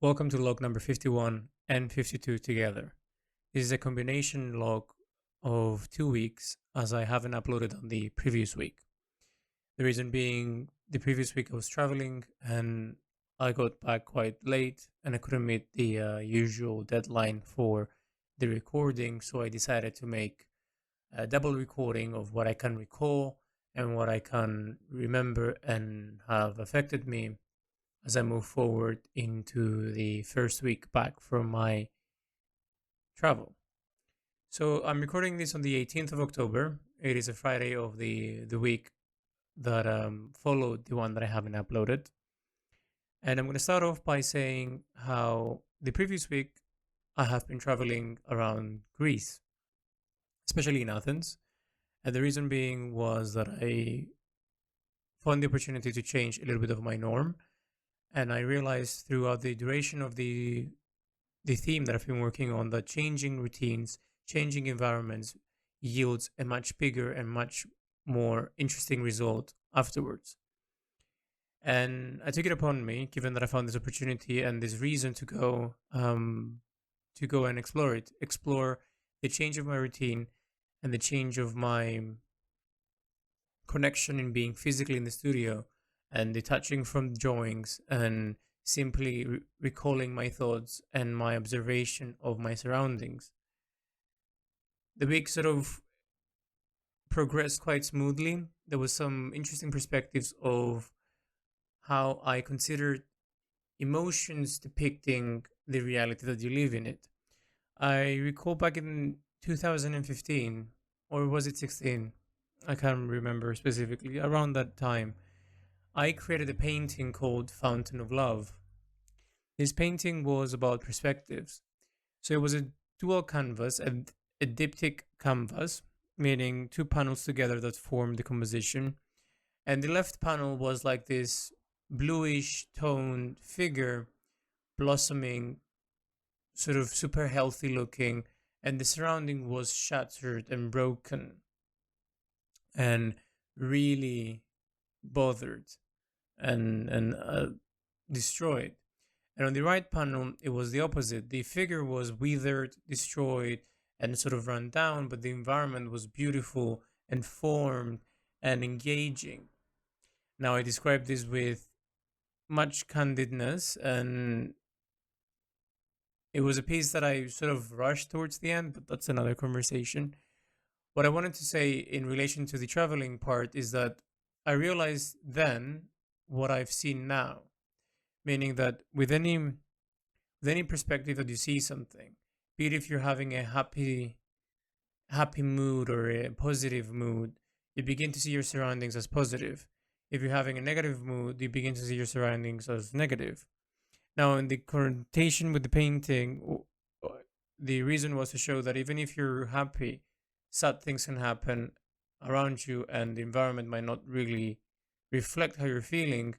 Welcome to log number 51 and 52 together. This is a combination log of 2 weeks as I haven't uploaded on the previous week. The reason being, the previous week I was traveling and I got back quite late and I couldn't meet the usual deadline for the recording, so I decided to make a double recording of what I can recall and what I can remember and have affected me as I move forward into the first week back from my travel. So I'm recording this on the 18th of October. It is a Friday of the week that followed the one that I haven't uploaded. And I'm going to start off by saying how the previous week I have been traveling around Greece, especially in Athens. And the reason being was that I found the opportunity to change a little bit of my norm. And I realized throughout the duration of the theme that I've been working on that changing routines, changing environments yields a much bigger and much more interesting result afterwards. And I took it upon me, given that I found this opportunity and this reason to go and explore the change of my routine and the change of my connection in being physically in the studio and detaching from drawings and simply recalling my thoughts and my observation of my surroundings. The week sort of progressed quite smoothly. There was some interesting perspectives of how I considered emotions depicting the reality that you live in it. I recall back in 2015, or was it 16? I can't remember specifically. Around that time, I created a painting called Fountain of Love. This painting was about perspectives. So it was a dual canvas, a diptych canvas, meaning two panels together that form the composition. And the left panel was like this bluish toned figure blossoming, sort of super healthy looking, and the surrounding was shattered and broken and really bothered and destroyed. And on the right panel, it was the opposite. The figure was withered, destroyed, and sort of run down, but the environment was beautiful and formed and engaging. Now, I describe this with much candidness, and it was a piece that I sort of rushed towards the end, but that's another conversation. What I wanted to say in relation to the traveling part is that I realized then what I've seen now, meaning that with any perspective that you see something, be it if you're having a happy mood or a positive mood, you begin to see your surroundings as positive. If you're having a negative mood, you begin to see your surroundings as negative. Now, in the connotation with the painting, the reason was to show that even if you're happy, sad things can happen around you, and the environment might not really reflect how you're feeling,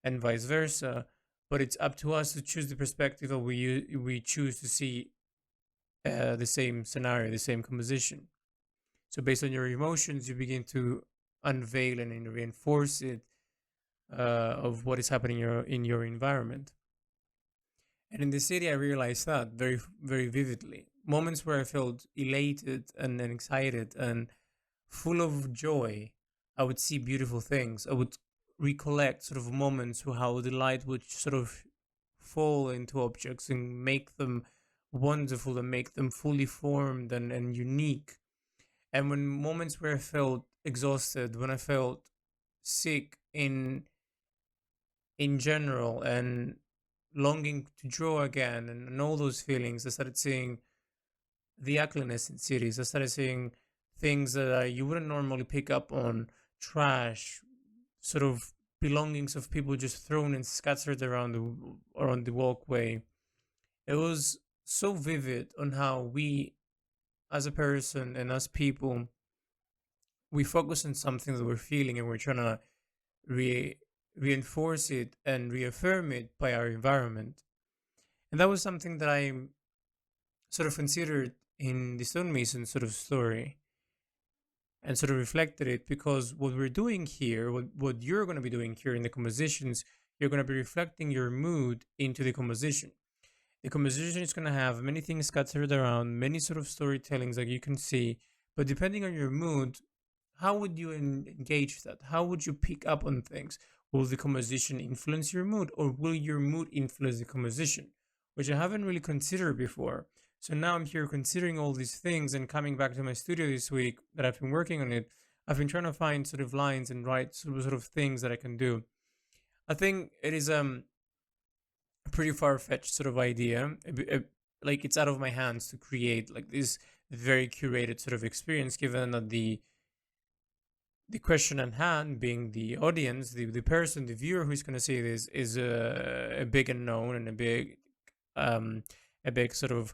and vice versa. But it's up to us to choose the perspective that we choose to see the same scenario, the same composition. So based on your emotions, you begin to unveil and reinforce it of what is happening in your environment. And in the city, I realized that very, very vividly. Moments where I felt elated and excited and full of joy, I would see beautiful things. I would recollect sort of moments where how the light would sort of fall into objects and make them wonderful and make them fully formed and unique. And when moments where I felt exhausted, when I felt sick in general and longing to draw again and all those feelings, I started seeing the ugliness in cities. I started seeing things that you wouldn't normally pick up on, trash, sort of belongings of people just thrown and scattered around the walkway. It was so vivid on how we, as a person and as people, we focus on something that we're feeling and we're trying to reinforce it and reaffirm it by our environment. And that was something that I sort of considered in the Stonemason sort of story and sort of reflected it, because what we're doing here, what you're going to be doing here in the compositions, you're going to be reflecting your mood into the composition. The composition is going to have many things scattered around, many sort of storytellings that you can see. But depending on your mood, how would you engage that? How would you pick up on things? Will the composition influence your mood, or will your mood influence the composition? Which I haven't really considered before. So now I'm here considering all these things and coming back to my studio this week that I've been working on it. I've been trying to find sort of lines and write sort of things that I can do. I think it is a pretty far fetched sort of idea. Like it's out of my hands to create like this very curated sort of experience, given that the question at hand being the audience, the person, the viewer who's going to see this is a big unknown and um, a big sort of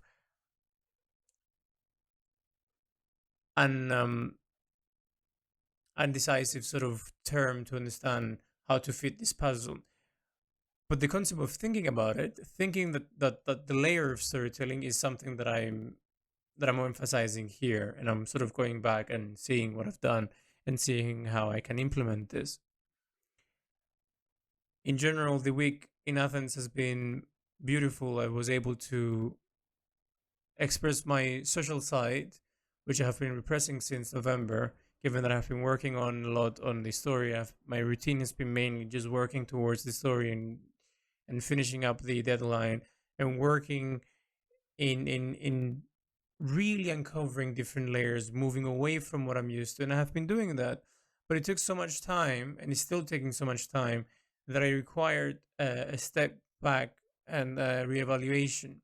un, undecisive sort of term to understand how to fit this puzzle. But the concept of thinking about it, thinking that the layer of storytelling is something that I'm emphasizing here, and I'm sort of going back and seeing what I've done and seeing how I can implement this. In general, the week in Athens has been beautiful. I was able to express my social side, which I have been repressing since November, given that I've been working on a lot on the story. My routine has been mainly just working towards the story and finishing up the deadline and working in really uncovering different layers, moving away from what I'm used to. And I have been doing that, but it took so much time, and it's still taking so much time, that I required a step back and a reevaluation.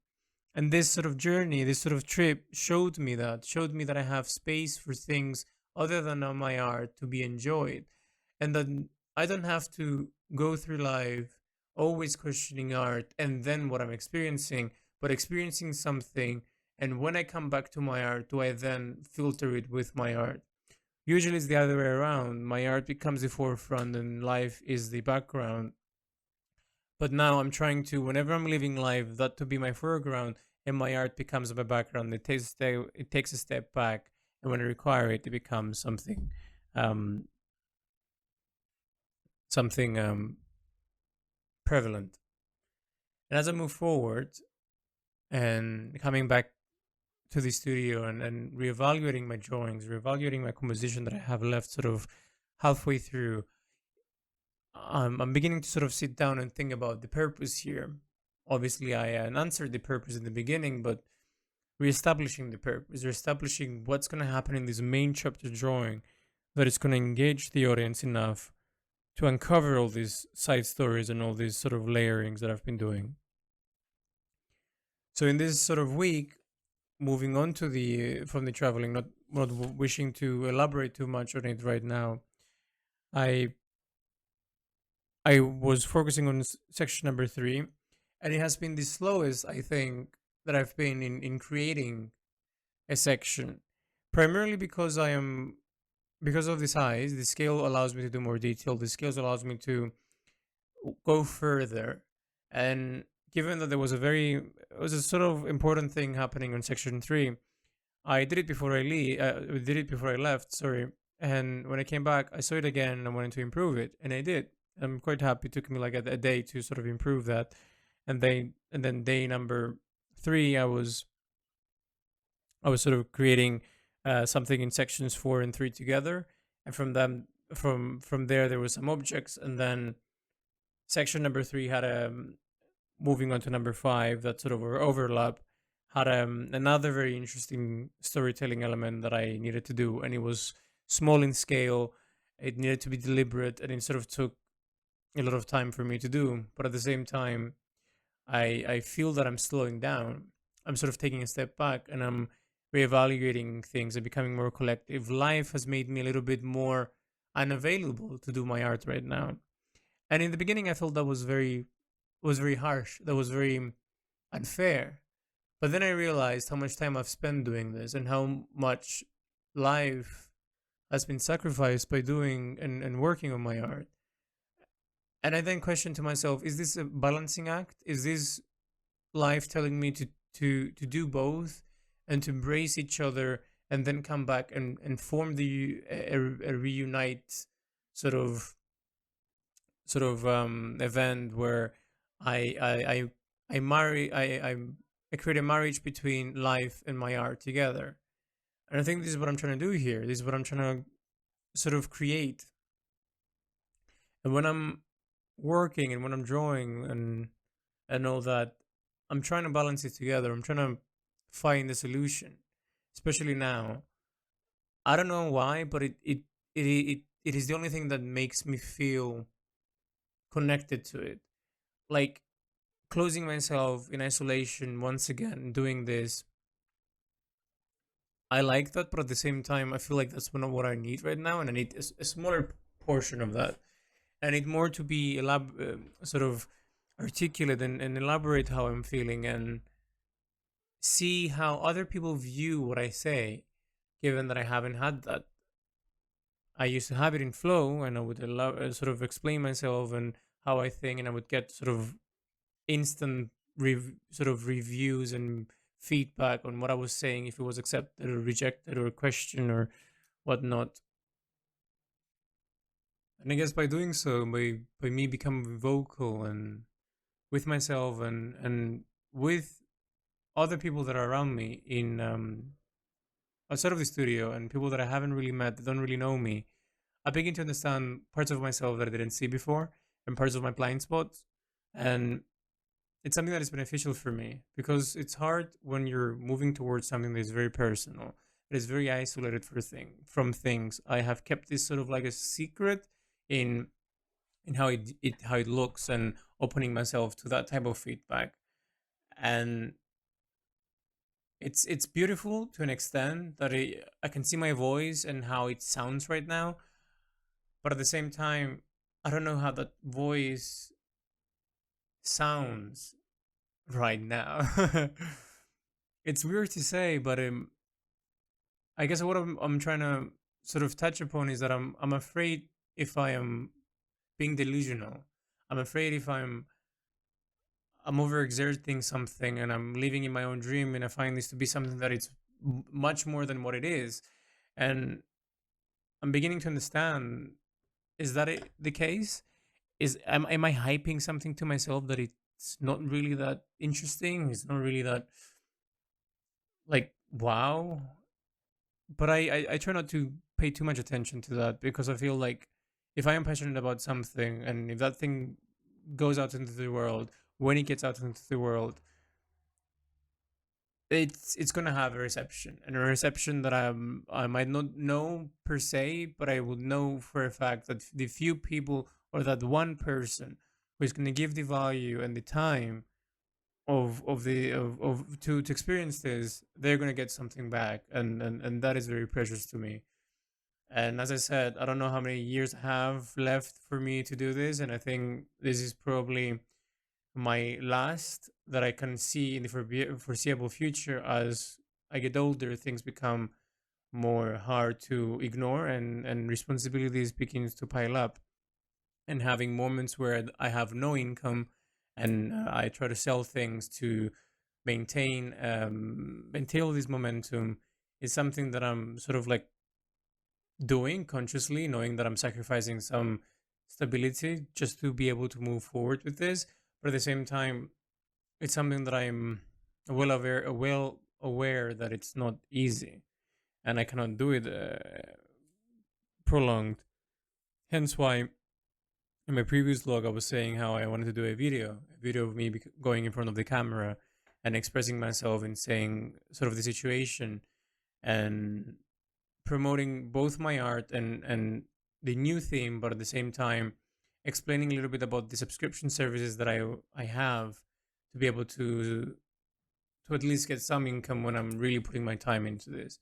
And this sort of journey, this sort of trip showed me that I have space for things other than on my art to be enjoyed, and that I don't have to go through life always questioning art and then what I'm experiencing, but experiencing something, and when I come back to my art, do I then filter it with my art? Usually it's the other way around. My art becomes the forefront and life is the background. But now I'm trying to, whenever I'm living life, that to be my foreground and my art becomes my background. It takes a step back, and when I require it, it becomes um, something prevalent. And as I move forward and coming back to the studio and reevaluating my drawings, reevaluating my composition that I have left sort of halfway through, I'm beginning to sort of sit down and think about the purpose here. Obviously, I answered the purpose in the beginning, but reestablishing the purpose, reestablishing what's going to happen in this main chapter drawing that is going to engage the audience enough to uncover all these side stories and all these sort of layerings that I've been doing. So in this sort of week, moving on to the from the traveling, not wishing to elaborate too much on it right now, I I was focusing on section number 3, and it has been the slowest I think that I've been in creating a section, primarily because of the size. The scale allows me to do more detail. The scale allows me to go further, and given that it was a sort of important thing happening on section 3, I did it before did it before I left. Sorry, and when I came back, I saw it again and I wanted to improve it, and I did. I'm quite happy. It took me like a day to sort of improve that, and then day number 3, I was sort of creating something in sections 4 and 3 together, and from there was some objects, and then section number 3 had a moving on to number 5 that sort of overlap had another very interesting storytelling element that I needed to do, and it was small in scale. It needed to be deliberate, and it sort of took a lot of time for me to do. But at the same time, I feel that I'm slowing down. I'm sort of taking a step back, and I'm reevaluating things and becoming more collective. Life has made me a little bit more unavailable to do my art right now. And in the beginning, I felt that was very harsh. That was very unfair. But then I realized how much time I've spent doing this and how much life has been sacrificed by doing and working on my art. And I then questioned to myself, is this a balancing act? Is this life telling me to do both and to embrace each other and then come back and form a reunite sort of event where I I create a marriage between life and my art together. And I think this is what I'm trying to do here. This is what I'm trying to sort of create. And when I'm working and when I'm drawing and all that, I'm trying to balance it together. I'm trying to find the solution, especially now. I don't know why, but it is the only thing that makes me feel connected to it. Like closing myself in isolation once again, doing this. I like that, but at the same time, I feel like that's not what I need right now, and I need a smaller portion of that. I need more to be sort of articulate and elaborate how I'm feeling and see how other people view what I say, given that I haven't had that. I used to have it in flow, and I would sort of explain myself and how I think, and I would get sort of instant sort of reviews and feedback on what I was saying, if it was accepted or rejected or questioned or whatnot. And I guess by doing so, by me becoming vocal and with myself and with other people that are around me in outside of the studio and people that I haven't really met, that don't really know me, I begin to understand parts of myself that I didn't see before and parts of my blind spots. And it's something that is beneficial for me because it's hard when you're moving towards something that is very personal, that is very isolated from things. I have kept this sort of like a secret in how how it looks and opening myself to that type of feedback. And it's beautiful to an extent that I can see my voice and how it sounds right now, but at the same time, I don't know how that voice sounds right now. It's weird to say, but I guess what I'm trying to sort of touch upon is that I'm afraid if I am being delusional. I'm afraid if I'm overexerting something and I'm living in my own dream and I find this to be something that it's much more than what it is. And I'm beginning to understand, is that the case? Am I hyping something to myself that it's not really that interesting? It's not really that like wow. But I try not to pay too much attention to that because I feel like if I am passionate about something and if that thing goes out into the world, when it gets out into the world, it's gonna have a reception and a reception that I might not know per se, but I would know for a fact that the few people or that one person who is gonna give the value and the time to experience this, they're gonna get something back, and that is very precious to me. And as I said, I don't know how many years I have left for me to do this, and I think this is probably my last that I can see in the foreseeable future. As I get older, things become more hard to ignore, and responsibilities begins to pile up. And having moments where I have no income, and I try to sell things to maintain all this momentum is something that I'm sort of like doing consciously, knowing that I'm sacrificing some stability just to be able to move forward with this. But at the same time, it's something that I'm well aware that it's not easy, and I cannot do it prolonged. Hence why in my previous vlog I was saying how I wanted to do a video of me going in front of the camera and expressing myself and saying sort of the situation and promoting both my art and the new theme, but at the same time explaining a little bit about the subscription services that I have to be able to at least get some income when I'm really putting my time into this,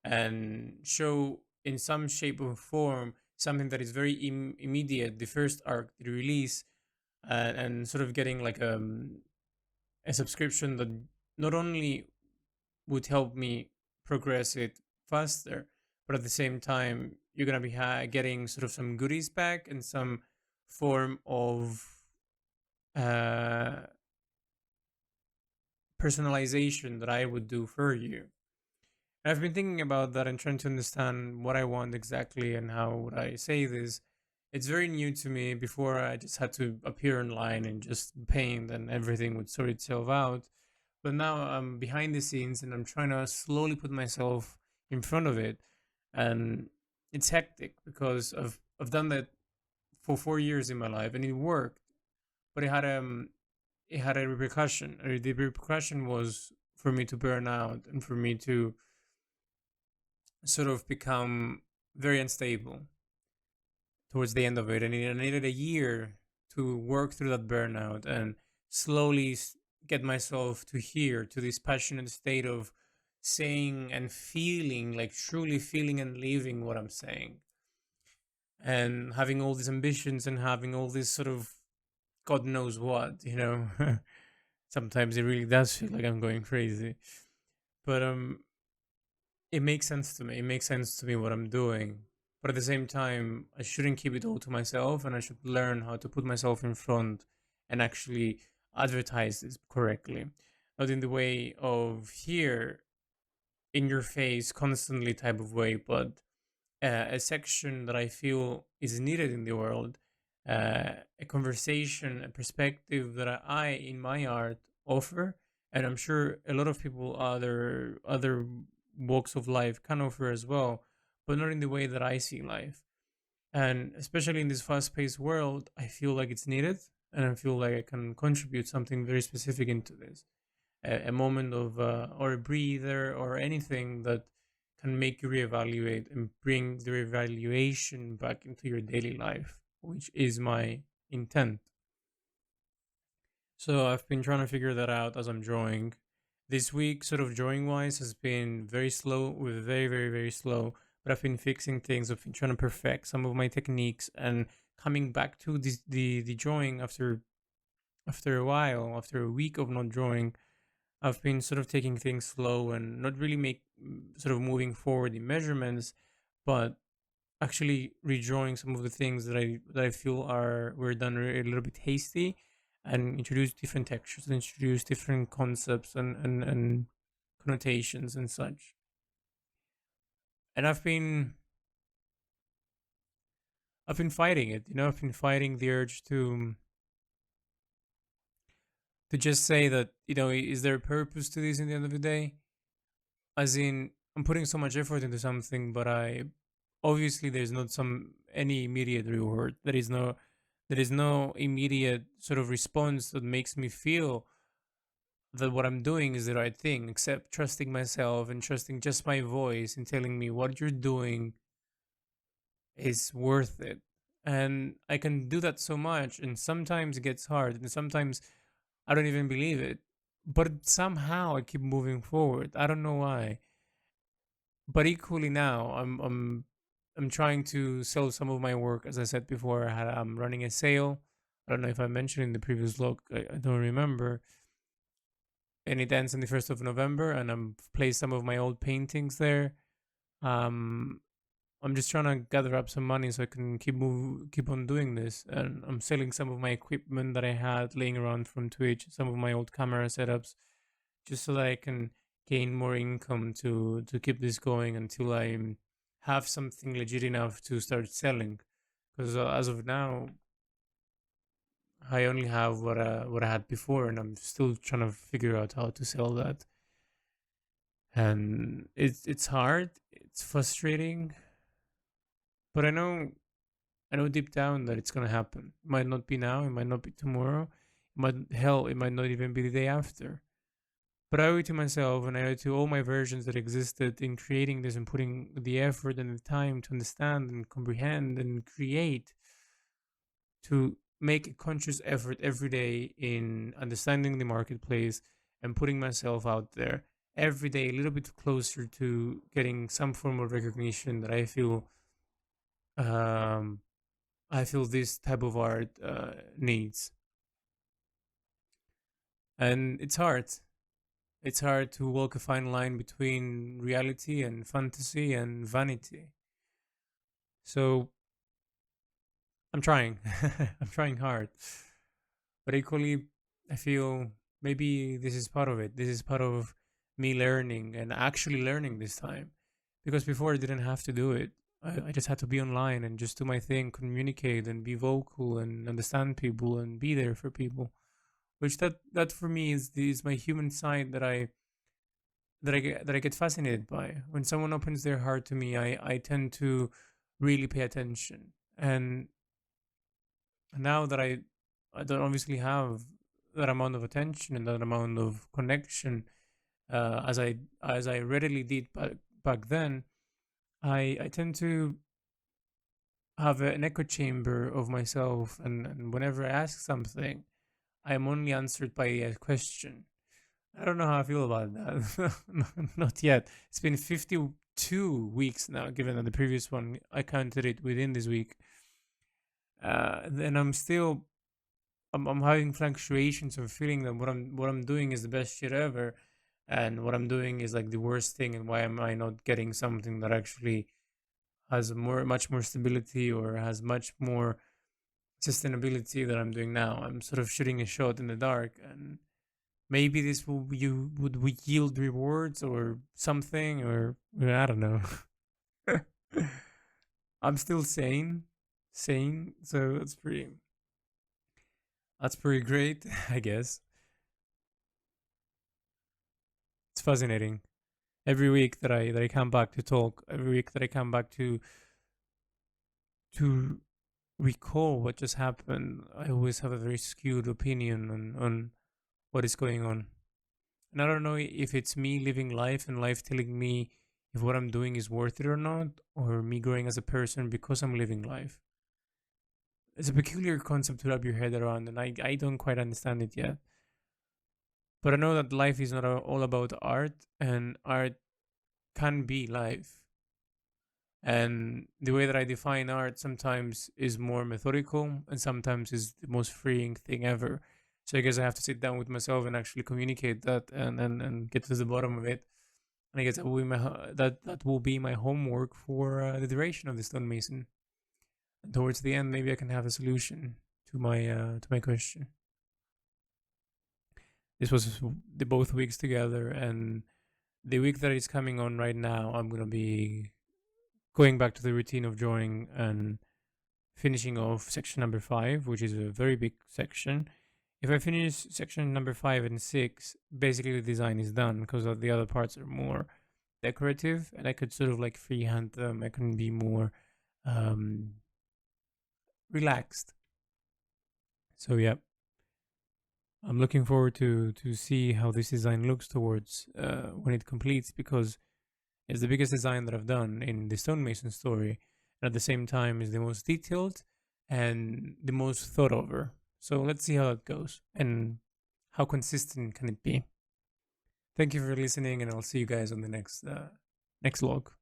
and show in some shape or form something that is very immediate, the first arc, the release, and sort of getting like a subscription that not only would help me progress it faster, but at the same time, you're gonna be getting sort of some goodies back and some form of uh, personalization that I would do for you. And I've been thinking about that and trying to understand what I want exactly and how would I say this. It's very new to me. Before, I just had to appear online and just paint, and everything would sort itself out. But now I'm behind the scenes and I'm trying to slowly put myself in front of it. And it's hectic because I've done that for 4 years in my life, and it worked. But it had a repercussion. The repercussion was for me to burn out and for me to sort of become very unstable towards the end of it. And I needed a year to work through that burnout and slowly get myself to here, to this passionate state of saying and feeling, like truly feeling and living what I'm saying. And having all these ambitions and having all this sort of God knows what, you know. Sometimes it really does feel like I'm going crazy. But it makes sense to me. It makes sense to me what I'm doing. But at the same time, I shouldn't keep it all to myself, and I should learn how to put myself in front and actually advertise this correctly. Not in the way of here, in your face, constantly type of way, but a section that I feel is needed in the world, a conversation, a perspective that in my art, offer, and I'm sure a lot of people, other walks of life, can offer as well, but not in the way that I see life. And especially in this fast-paced world, I feel like it's needed, and I feel like I can contribute something very specific into this, a moment of or a breather or anything that can make you reevaluate and bring the reevaluation back into your daily life, which is my intent. So I've been trying to figure that out as I'm drawing. This week, sort of drawing wise, has been very slow, with very, very, very slow. But I've been fixing things. I've been trying to perfect some of my techniques and coming back to the drawing after a while, after a week of not drawing. I've been sort of taking things slow and not really sort of moving forward in measurements, but actually redrawing some of the things that I feel were done a little bit hasty, and introduce different textures, and introduce different concepts and connotations and such. And I've been fighting it. I've been fighting the urge to just say that, is there a purpose to this in the end of the day? As in, I'm putting so much effort into something, but I obviously there's not some any immediate reward. There is no immediate sort of response that makes me feel that what I'm doing is the right thing, except trusting myself and trusting just my voice and telling me what you're doing is worth it. And I can do that so much, and sometimes it gets hard, and sometimes I don't even believe it. But somehow I keep moving forward. I don't know why. But equally now, I'm trying to sell some of my work. As I said before, I'm running a sale. I don't know if I mentioned in the previous vlog. I don't remember. And it ends on the 1st of November, and I'm placed some of my old paintings there. Um, I'm just trying to gather up some money so I can keep on doing this. And I'm selling some of my equipment that I had laying around from Twitch, some of my old camera setups, just so that I can gain more income to keep this going until I have something legit enough to start selling. Because as of now, I only have what I had before, and I'm still trying to figure out how to sell that. And it's hard, it's frustrating, but I know deep down that it's gonna happen. It might not be now, it might not be tomorrow, it might not even be the day after. But I owe it to myself, and I owe it to all my versions that existed in creating this and putting the effort and the time to understand and comprehend and create, to make a conscious effort every day in understanding the marketplace and putting myself out there every day a little bit closer to getting some form of recognition that um, I feel this type of art needs. And it's hard. It's hard to walk a fine line between reality and fantasy and vanity. So I'm trying. I'm trying hard. But equally, I feel maybe this is part of it. This is part of me learning and actually learning this time. Because before I didn't have to do it. I just had to be online and just do my thing, communicate and be vocal and understand people and be there for people. Which that for me is my human side that I get fascinated by. When someone opens their heart to me, I tend to really pay attention. And now that I don't obviously have that amount of attention and that amount of connection as I readily did back then, I tend to have an echo chamber of myself, and whenever I ask something, I am only answered by a question. I don't know how I feel about that. Not yet. It's been 52 weeks now, given that the previous one I counted it within this week. Then I'm having fluctuations of feeling that what I'm doing is the best shit ever, and what I'm doing is like the worst thing. And why am I not getting something that actually has much more stability or has much more sustainability that I'm doing now? I'm sort of shooting a shot in the dark, and maybe this will you would yield rewards or something, or I don't know. I'm still sane, so that's pretty great, I guess. It's fascinating. Every week that I come back to talk, every week that I come back to recall what just happened, I always have a very skewed opinion on what is going on. And I don't know if it's me living life and life telling me if what I'm doing is worth it or not, or me growing as a person because I'm living life. It's a peculiar concept to wrap your head around, and I don't quite understand it yet. But I know that life is not all about art, and art can be life. And the way that I define art sometimes is more methodical and sometimes is the most freeing thing ever. So I guess I have to sit down with myself and actually communicate that and get to the bottom of it. And I guess that will be my homework for the duration of the stonemason. And towards the end, maybe I can have a solution to my question. This was the both weeks together, and the week that is coming on right now, I'm gonna be going back to the routine of drawing and finishing off section number 5, which is a very big section. If I finish section number 5 and 6, basically the design is done because the other parts are more decorative, and I could sort of like freehand them. I can be more um, relaxed. So yeah, I'm looking forward to see how this design looks towards when it completes, because it's the biggest design that I've done in the stonemason story, and at the same time is the most detailed and the most thought over. So let's see how that goes and how consistent can it be. Thank you for listening, and I'll see you guys on the next log.